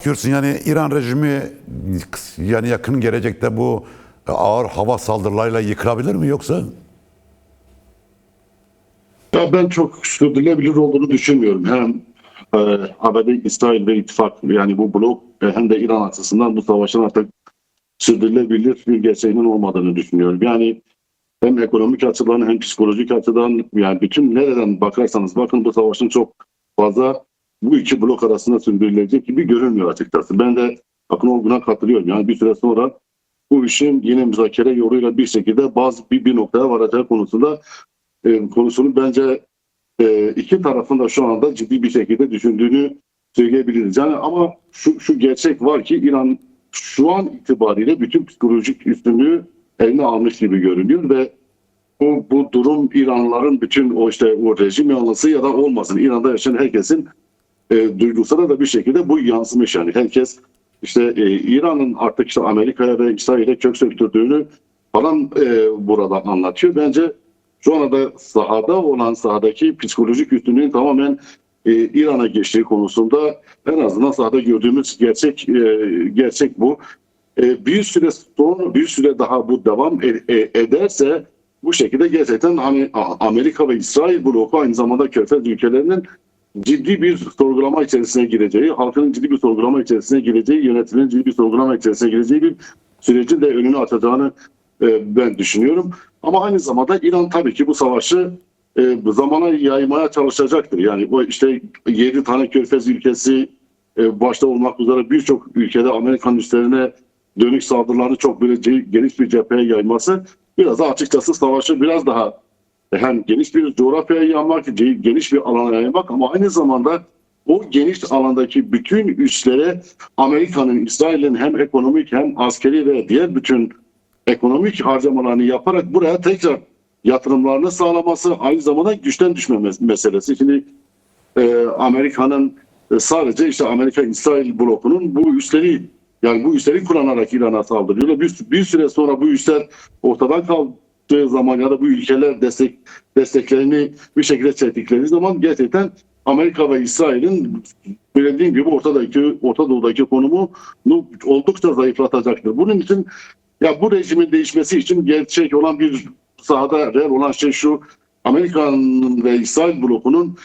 Diyorsun yani İran rejimi yani yakın gelecekte bu ağır hava saldırılarıyla yıkılabilir mi yoksa? Ya ben çok sürdürülebilir olduğunu düşünmüyorum. Hem ABD, İsrail ve ittifak yani bu blok hem de İran açısından bu savaşın artık sürdürülebilir bir gerçeğinin olmadığını düşünüyorum. Yani hem ekonomik açıdan hem psikolojik açıdan yani bütün nereden bakarsanız bakın bu savaşın çok fazla bu iki blok arasında sürdürülecek gibi görünmüyor açıkçası. Ben de bakın o buna katılıyorum. Yani bir süre sonra bu işin yine müzakere yoluyla bir şekilde bir noktaya varacağı konusunu bence iki tarafın da şu anda ciddi bir şekilde düşündüğünü söyleyebiliriz. Yani ama şu gerçek var ki İran şu an itibariyle bütün psikolojik üstünlüğü eline almış gibi görünüyor ve bu durum İranlıların bütün o rejim yanlısı ya da olmasın İran'da yaşayan herkesin duygusal da bir şekilde bu yansımış yani herkes İran'ın artık Amerika'ya ve İsrail'e kök söktürdüğünü falan burada anlatıyor. Bence şu anda sahadaki psikolojik üstünlüğün tamamen İran'a geçtiği konusunda en azından sahada gördüğümüz gerçek bu. Bir süre daha bu devam ederse bu şekilde gerçekten hani Amerika ve İsrail bloku aynı zamanda Körfez ülkelerinin ciddi bir sorgulama içerisine gireceği, halkının ciddi bir sorgulama içerisine gireceği, yönetimin ciddi bir sorgulama içerisine gireceği bir sürecin de önünü açacağını ben düşünüyorum. Ama aynı zamanda İran tabii ki bu savaşı zamana yaymaya çalışacaktır. Yani o 7 tane Körfez ülkesi başta olmak üzere birçok ülkede Amerikan üslerine dönük saldırılarını çok böyle geniş bir cepheye yayması biraz da açıkçası savaşı biraz daha hem geniş bir coğrafyaya yaymak, geniş bir alana yaymak ama aynı zamanda o geniş alandaki bütün üslere Amerika'nın, İsrail'in hem ekonomik hem askeri ve diğer bütün ekonomik harcamalarını yaparak buraya tekrar yatırımlarını sağlaması aynı zamanda güçten düşme meselesi. Şimdi Amerika'nın sadece Amerika-İsrail blokunun bu üsleri kullanarak İran'a saldırıyorlar. Bir süre sonra bu üsler ortadan kaldığı zaman ya da bu ülkeler desteklerini bir şekilde çektikleri zaman gerçekten Amerika ve İsrail'in söylediğim gibi Orta Doğu'daki konumunu oldukça zayıflatacaktır. Bunun için ya bu rejimin değişmesi için gerçek olan bir sahada reel olan şey şu: Amerika'nın ve İsrail blokunun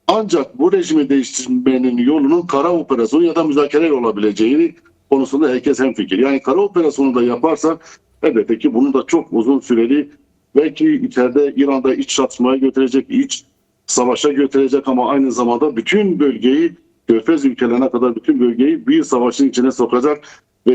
ancak bu rejimi değiştirmenin yolunun kara operasyonu ya da müzakere olabileceğini konusunda herkes hemfikir. Yani kara operasyonu da yaparsak elbette ki bunu da çok uzun süreli belki içeride İran'da iç çatışmaya götürecek, iç savaşa götürecek ama aynı zamanda bütün bölgeyi Körfez ülkelerine kadar bütün bölgeyi bir savaşın içine sokacak ve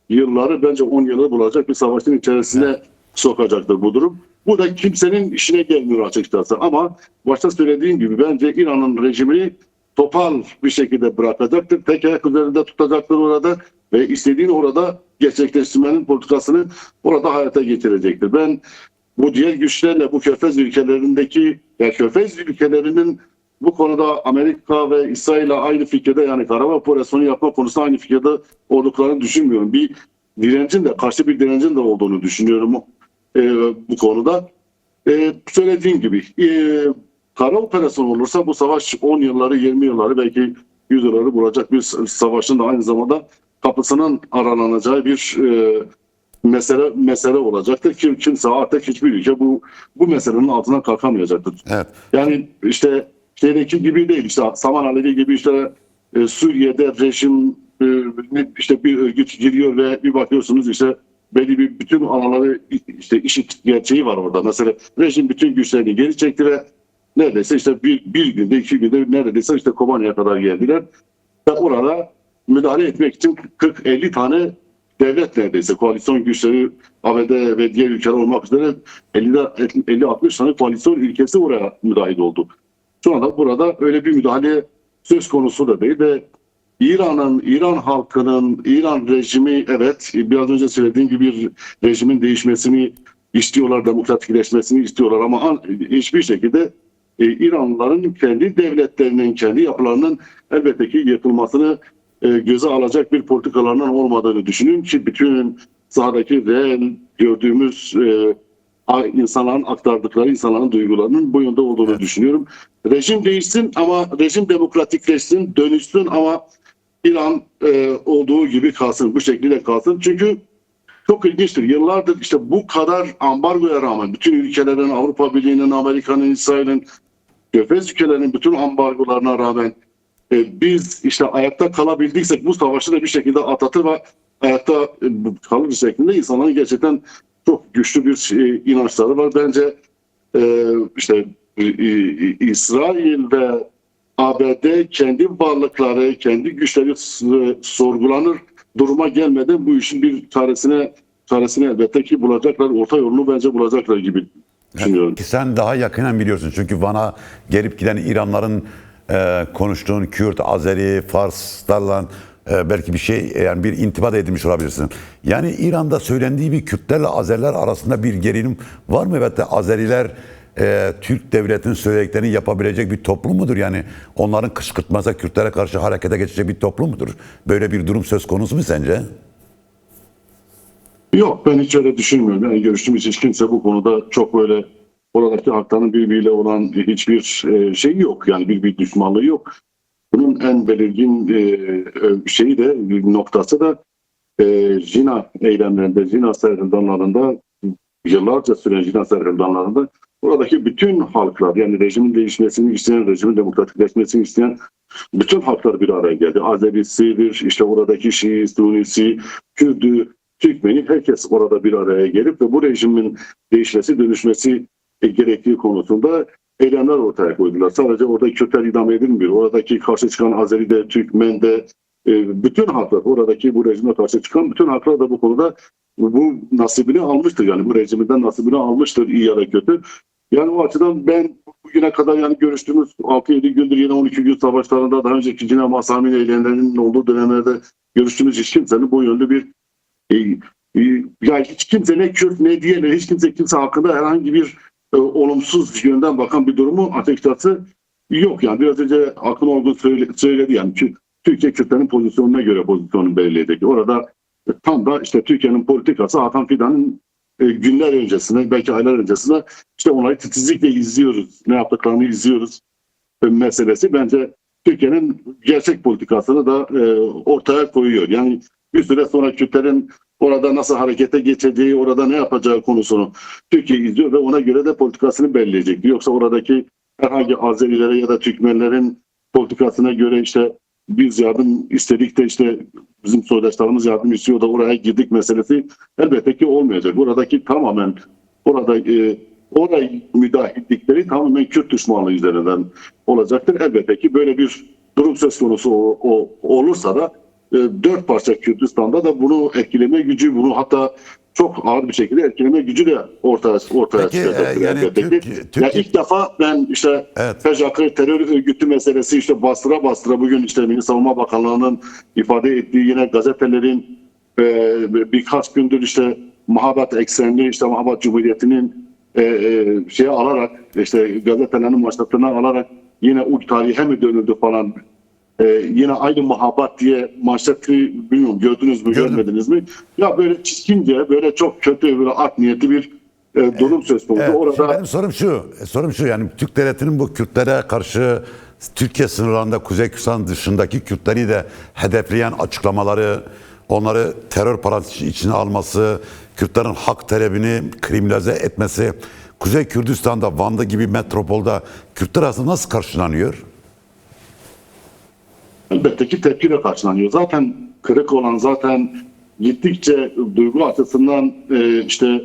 yılları bence 10 yılı bulacak bir savaşın içerisine sokacaktır bu durum. Bu da kimsenin işine gelmiyor açıkçası ama başta söylediğim gibi bence İran'ın rejimini topal bir şekilde bırakacaktır. Tek ayak üzerinde tutacaktır orada ve istediğini orada gerçekleştirmenin politikasını orada hayata getirecektir. Ben bu diğer güçlerle bu Körfez ülkelerinin bu konuda Amerika ve İsrail'le aynı fikirde yani kara operasyonu yapma konusunda aynı fikirde olduklarını düşünmüyorum. Karşı bir direncin de olduğunu düşünüyorum bu konuda. Söylediğim gibi kara operasyon olursa bu savaş 10 yılları 20 yılları belki 100 yılları bulacak bir savaşın da aynı zamanda kapısının aralanacağı bir mesele olacaktır. Kimse artık hiçbir ülke bu meselenin altından kalkamayacaktır. Evet. Yani şeydeki gibi değil Saman Alevi gibi Suriye'de rejim bir örgüt giriyor ve bir bakıyorsunuz belli bir bütün alanları işit gerçeği var orada. Mesela rejim bütün güçlerini geri çekti ve neredeyse bir günde 2 günde neredeyse Kobani'ye kadar geldiler. Ve orada müdahale etmek için 40-50 tane devlet neredeyse koalisyon güçleri ABD ve diğer ülkeler olmak üzere 50-60 tane koalisyon ülkesi oraya müdahil oldu. Şu anda burada öyle bir müdahale söz konusu da değil ve İran halkının, İran rejimi evet biraz önce söylediğim gibi bir rejimin değişmesini istiyorlar, demokratikleşmesini istiyorlar ama hiçbir şekilde İranlıların kendi devletlerinin, kendi yapılarının elbette ki yıkılmasını göze alacak bir politikalarının olmadığını düşünüyorum ki bütün sahadaki reel gördüğümüz insanların aktardıkları insanların duygularının bu yönde olduğunu düşünüyorum. Rejim değişsin ama rejim demokratikleşsin, dönüşsün ama İran olduğu gibi kalsın, bu şekilde kalsın. Çünkü çok ilginçtir. Yıllardır işte bu kadar ambargoya rağmen bütün ülkelerin, Avrupa Birliği'nin, Amerika'nın, İsrail'in, Körfez ülkelerinin bütün ambargolarına rağmen biz işte ayakta kalabildiysek bu savaşı da bir şekilde atlatır ve ayakta kalır şeklinde insanların gerçekten çok güçlü bir inançları var. Bence işte İsrail ve ABD kendi varlıkları, kendi güçleri sorgulanır duruma gelmeden bu işin bir çaresini elbette ki bulacaklar. Orta yolunu bence bulacaklar gibi düşünüyorum. Ki sen daha yakinen biliyorsun çünkü Van'a gelip giden İranların konuştuğun Kürt, Azeri, Farslarla belki bir şey yani bir intibat edilmiş olabilirsin. Yani İran'da söylendiği bir Kürtlerle Azeriler arasında bir gerilim var mı? Evet de Azeriler Türk devletinin söylediklerini yapabilecek bir toplum mudur? Yani onların kışkırtmasa Kürtlere karşı harekete geçecek bir toplum mudur? Böyle bir durum söz konusu mu sence? Yok, ben hiç öyle düşünmüyorum. Yani görüştüğümüz hiç kimse bu konuda çok böyle oradaki halkların birbiriyle olan hiçbir şey yok. Yani bir düşmanlığı yok. Bunun en belirgin şeyi de noktası da Jina eylemlerinde, Jina serhildanlarında yıllarca süren Jina serhildanlarında oradaki bütün halklar yani rejimin değişmesini isteyen, rejimin demokratikleşmesini isteyen bütün halklar bir araya geldi. Azerisidir, işte oradaki Şii, Sunisi, Kürdü, Türkmeni herkes orada bir araya gelip ve bu rejimin değişmesi, dönüşmesi gerektiği konusunda eylemler ortaya koydular. Sadece orada Kürtler idam edilmiyor. Oradaki karşı çıkan Azeri'de, Türkmen'de bütün halklar, oradaki bu rejime karşı çıkan bütün halklar da bu konuda bu nasibini almıştır. Yani bu rejiminden nasibini almıştır iyi ya da kötü. Yani o açıdan ben bugüne kadar yani görüştüğümüz 6-7 gündür yine 12 gün savaşlarında daha önceki Cine Masami eylemlerinin olduğu dönemlerde görüştüğümüz hiç kimsenin bu yönde bir yani hiç kimse ne Kürt ne diğerleri hiç kimse hakkında herhangi bir olumsuz yönden bakan bir durumu açıkçası yok. Yani biraz önce Akın Olgun söyledi yani Türkiye Kürtlerin pozisyonuna göre pozisyonu belirleyecek. Orada tam da işte Türkiye'nin politikası Hakan Fidan'ın günler öncesine belki aylar öncesine işte onları titizlikle izliyoruz. Ne yaptıklarını izliyoruz meselesi bence Türkiye'nin gerçek politikasını da ortaya koyuyor. Yani bir süre sonra Kürtlerin orada nasıl harekete geçeceği, orada ne yapacağı konusunu Türkiye izliyor ve ona göre de politikasını belirleyecek. Yoksa oradaki herhangi Azerilere ya da Türkmenlerin politikasına göre işte biz yardım istedik de işte bizim soydaşlarımız yardım istiyor da oraya girdik meselesi elbette ki olmayacak. Buradaki tamamen oraya müdahillikleri tamamen Kürt düşmanlığı üzerinden olacaktır. Elbette ki böyle bir durum söz konusu olursa da dört parça Kürdistan'da da bunu etkileme gücü, bunu hatta çok ağır bir şekilde etkileme gücü de ortaya çıkacaktır. Yani Ya ilk defa ben işte evet. PJK terör örgütü meselesi işte bastıra bugün işte Milli Savunma Bakanlığı'nın ifade ettiği yine gazetelerin birkaç gündür işte Muhabbet eksenli işte Muhabbet Cumhuriyeti'nin şeye alarak işte gazetelerin başlıklarına alarak yine uç tarihe mi dönüldü falan yine aynı muhabbet diye manşeti bilmiyorum gördünüz mü görmediniz mi? Ya böyle çirkince böyle çok kötü böyle art niyetli bir durum söz konusu. Evet, Orada benim sorum şu yani Türk devletinin bu Kürtlere karşı Türkiye sınırlarında Kuzey Kürdistan dışındaki Kürtleri de hedefleyen açıklamaları, onları terör parası içine alması, Kürtlerin hak talebini kriminalize etmesi, Kuzey Kürdistan'da Van'da gibi metropolda Kürtler arasında nasıl karşılanıyor? elbette ki tepkiyle karşılanıyor. Zaten kırık olan zaten gittikçe duygu açısından işte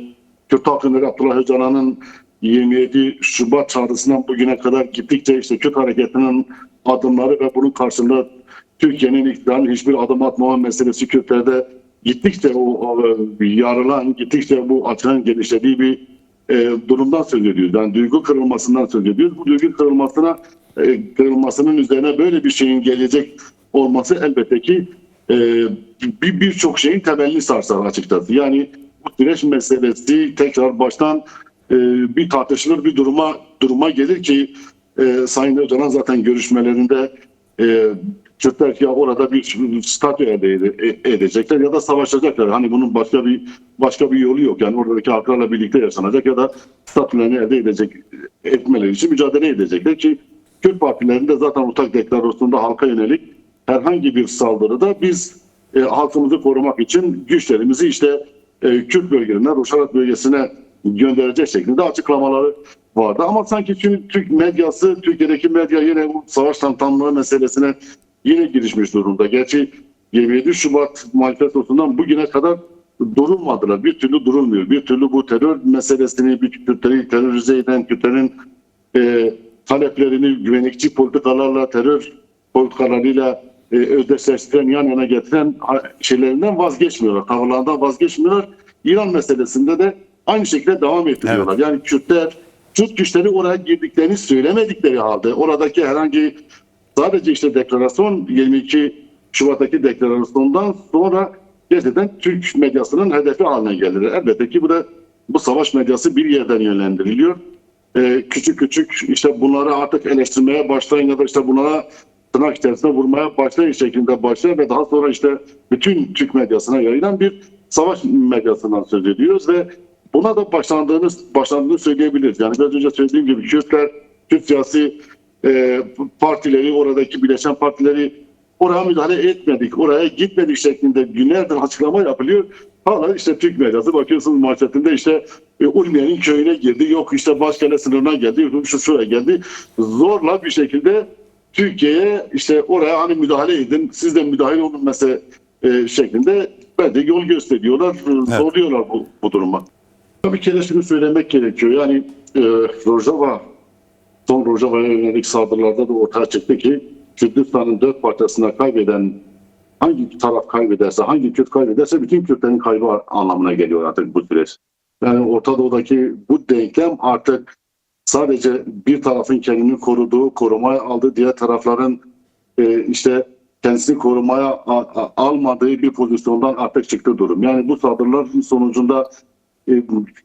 Kürt halkının Abdullah Öcalan'ın 27 Şubat çağrısından bugüne kadar gittikçe işte Kürt hareketinin adımları ve bunun karşılığında Türkiye'nin iktidarının hiçbir adım atmama meselesi Kürtlerde gittikçe o yarılan, gittikçe bu açığın genişlediği bir durumdan söz ediyoruz. Yani duygu kırılmasından söz ediyoruz. Bu duygu kırılmasının üzerine böyle bir şeyin gelecek olması elbette ki birçok şeyin temelini sarsar açıkçası. Yani bu süreç meselesi tekrar baştan bir tartışılır bir duruma gelir ki Sayın Öcalan zaten görüşmelerinde Kürtler ya orada bir statü elde edecekler ya da savaşacaklar. Hani bunun başka bir yolu yok. Yani oradaki halklarla birlikte yaşanacak ya da statülerini elde etmeleri için mücadele edecekler ki Kürt partilerinde zaten ortak deklarasyonda halka yönelik herhangi bir saldırıda biz halkımızı korumak için güçlerimizi işte Kürt bölgelerinden Rojava bölgesine gönderecek şeklinde açıklamaları vardı. Ama sanki Türk medyası, Türkiye'deki medya yine bu savaş tanımları meselesine yine girişmiş durumda. Gerçi 27 Şubat manifestosundan bugüne kadar durulmadılar. Bir türlü durulmuyor. Bir türlü bu terör meselesini, Kürtleri terörize eden, Kürtlerin taleplerini güvenlikçi politikalarla, terör politikalarıyla özdeşleştiren, yan yana getiren şeylerinden vazgeçmiyorlar. Tavırlarından vazgeçmiyorlar. İran meselesinde de aynı şekilde devam ettiriyorlar. Evet. Yani Kürt güçleri oraya girdiklerini söylemedikleri halde oradaki herhangi sadece işte deklarasyon 22 Şubat'taki deklarasyondan sonra gerçekten Türk medyasının hedefi haline gelir. Elbette ki bu savaş medyası bir yerden yönlendiriliyor. Küçük işte bunları artık eleştirmeye başlayın ya da işte bunlara tırnak içerisinde vurmaya başlayın şeklinde başlar ve daha sonra işte bütün Türk medyasına yayılan bir savaş medyasından söz ediyoruz ve buna da başlandığını söyleyebiliriz. Yani biraz önce söylediğim gibi Kürt siyasi partileri, oradaki birleşen partileri oraya müdahale etmedik, oraya gitmedik şeklinde günlerdir açıklama yapılıyor. Hala işte Türk medyası bakıyorsunuz manşetinde işte Urmiye'nin köyüne girdi, yok işte Başkale sınırına geldi, şuraya geldi. Zorla bir şekilde Türkiye'ye işte oraya hani müdahale edin, siz de müdahale olun mesela şeklinde bence yol gösteriyorlar, zorluyorlar bu duruma. Bir kere şunu söylemek gerekiyor. Yani son Rojava'ya yönelik saldırılarda da ortaya çıktı ki Kürdistan'ın 4 parçasına kaybeden hangi taraf kaybederse, hangi Kürt kaybederse bütün Kürtlerin kaybı anlamına geliyor artık bu süreç. Yani Orta Doğu'daki bu denklem artık sadece bir tarafın kendini korumaya aldığı, diğer tarafların işte kendisini korumaya almadığı bir pozisyondan artık çıktı durum. Yani bu saldırıların sonucunda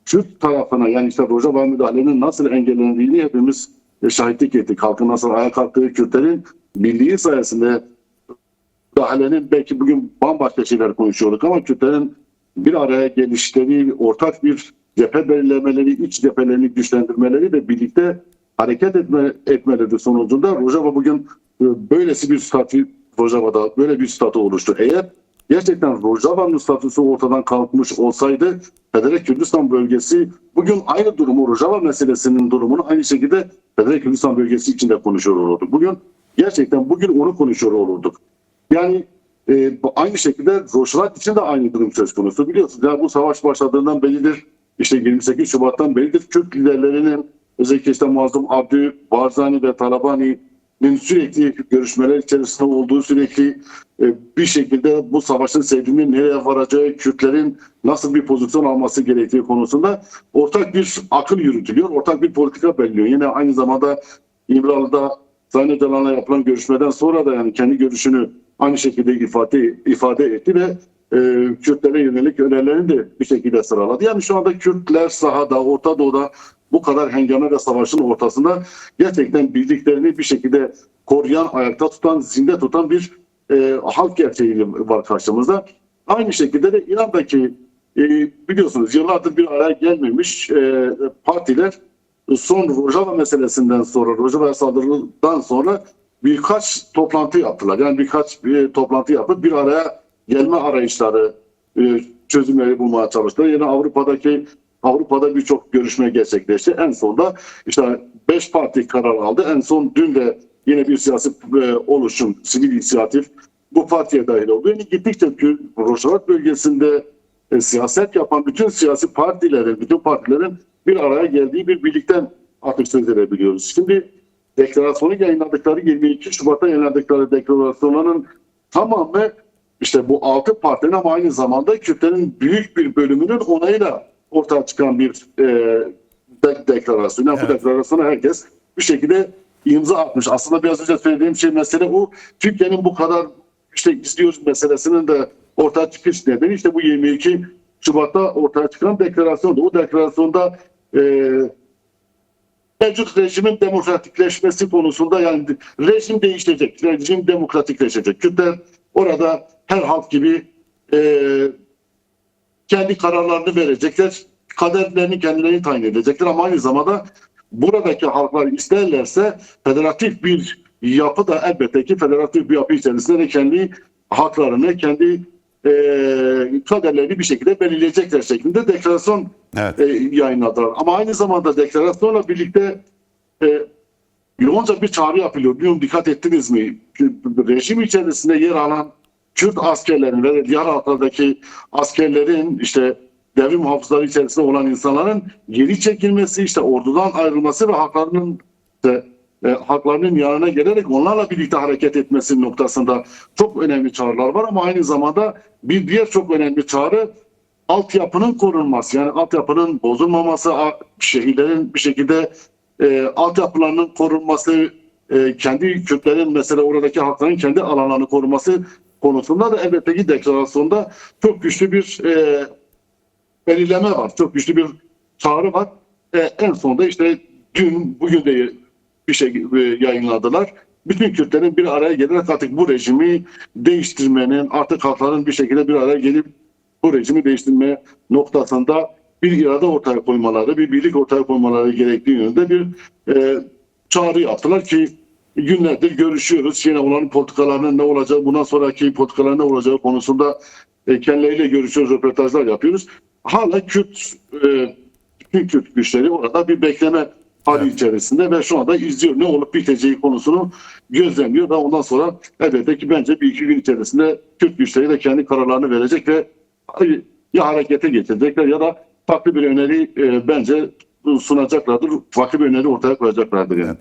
Kürt tarafına yani işte Rojava müdahalenin nasıl engellendiğini hepimiz şahitlik ettik. Halkın nasıl ayağa kalktığı, Kürtlerin birliği sayesinde müdahalenin belki bugün bambaşka şeyler konuşuyorduk ama Kürtlerin bir araya gelişleri, ortak bir cephe belirlemeleri, iç cephelerini güçlendirmeleri ve birlikte hareket etmeleri sonucunda Rojava bugün böylesi bir Rojava'da böyle bir statü oluştu. Eğer gerçekten Rojava'nın statüsü ortadan kalkmış olsaydı Federal Kürdistan bölgesi bugün aynı durumu, Rojava meselesinin durumunu aynı şekilde Federal Kürdistan bölgesi içinde konuşuyor olurduk. Bugün onu konuşuyor olurduk. Yani aynı şekilde Rojava için de aynı durum söz konusu. Biliyorsunuz ya bu savaş başladığından beridir, işte 28 Şubat'tan beridir Kürt liderlerinin özellikle işte Mazlum Abdü, Barzani ve Talabani'nin sürekli görüşmeler içerisinde olduğu, sürekli bir şekilde bu savaşın sevdiğinin nereye varacağı, Kürtlerin nasıl bir pozisyon alması gerektiği konusunda ortak bir akıl yürütülüyor, ortak bir politika belirliyor. Yine aynı zamanda İmralı'da Sayın Öcalan'la yapılan görüşmeden sonra da yani kendi görüşünü aynı şekilde ifade etti ve Kürtlere yönelik önerilerini de bir şekilde sıraladı. Yani şu anda Kürtler sahada, Orta Doğu'da bu kadar hengame ve savaşın ortasında gerçekten bildiklerini bir şekilde koruyan, ayakta tutan, zinde tutan bir halk gerçeği var karşımızda. Aynı şekilde de İran'daki biliyorsunuz yıllardır bir araya gelmemiş partiler son Rojava meselesinden sonra, Rojava saldırıdan sonra birkaç toplantı yaptılar. Yani birkaç toplantı yapıp bir araya gelme arayışları, çözümleri bulmaya çalıştılar. Yine Avrupa'da birçok görüşme gerçekleşti. En sonunda işte 5 parti karar aldı. En son dün de yine bir siyasi oluşum, sivil inisiyatif bu partiye dahil oldu. Yani gittikçe Rojava bölgesinde siyaset yapan bütün siyasi partilerin bir araya geldiği bir birlikten artık söz edebiliyoruz. Şimdi deklarasyonu yayınladıkları 22 Şubat'ta yayınladıkları deklarasyonların tamamı işte bu 6 partinin ama aynı zamanda Kürtlerin büyük bir bölümünün onayıyla ortaya çıkan bir deklarasyon. Yani evet. Bu deklarasyona herkes bir şekilde imza atmış. Aslında biraz önce söylediğim mesele bu. Türkiye'nin bu kadar işte izliyoruz meselesinin de ortaya çıkış nedeni işte bu 22 Şubat'ta ortaya çıkan deklarasyondu. O deklarasyonda mevcut rejimin demokratikleşmesi konusunda yani rejim değişecek, rejim demokratikleşecek. Kürtler orada her halk gibi kendi kararlarını verecekler, kaderlerini kendileri tayin edecekler ama aynı zamanda buradaki halklar isterlerse federatif bir yapı da elbette ki federatif bir yapı içerisinde de kendi haklarını, kendi kaderlerini bir şekilde belirleyecekler şeklinde deklarasyon Evet. yayınladılar. Ama aynı zamanda deklarasyonla birlikte yoğunca bir çağrı yapılıyor. Bilmiyorum dikkat ettiniz mi? Rejim içerisinde yer alan Kürt askerlerin ve diğer halklardaki askerlerin işte devrim hafızları içerisinde olan insanların geri çekilmesi, işte ordudan ayrılması ve haklarının yanına gelerek onlarla birlikte hareket etmesi noktasında çok önemli çağrılar var ama aynı zamanda bir diğer çok önemli çağrı altyapının korunması. Yani altyapının bozulmaması, şehirlerin bir şekilde altyapılarının korunması, kendi Kürtlerin mesela oradaki halkların kendi alanlarını koruması konusunda da elbette ki deklarasyonda çok güçlü bir belirleme var. Çok güçlü bir çağrı var. En sonunda işte bugün de bir şey yayınladılar. Bütün Kürtlerin bir araya gelerek artık bu rejimi değiştirmenin, artık halkların bir şekilde bir araya gelip bu rejimi değiştirme noktasında bir irade ortaya koymaları, bir birlik ortaya koymaları gerektiği yönünde bir çağrı yaptılar ki günlerdir görüşüyoruz. Yine onların politikalarının ne olacağı, bundan sonraki politikaların ne olacağı konusunda kendileriyle görüşüyoruz, röportajlar yapıyoruz. Hala bütün Kürt güçleri orada bir bekleme hali içerisinde ve şu anda izliyor ne olup biteceği konusunu gözlemliyor ve ondan sonra elbette ki bence bir iki gün içerisinde Kürt güçleri de kendi kararlarını verecek ve ya harekete geçecekler ya da farklı bir öneri bence sunacaklardır. Farklı bir öneri ortaya koyacaklardır yani.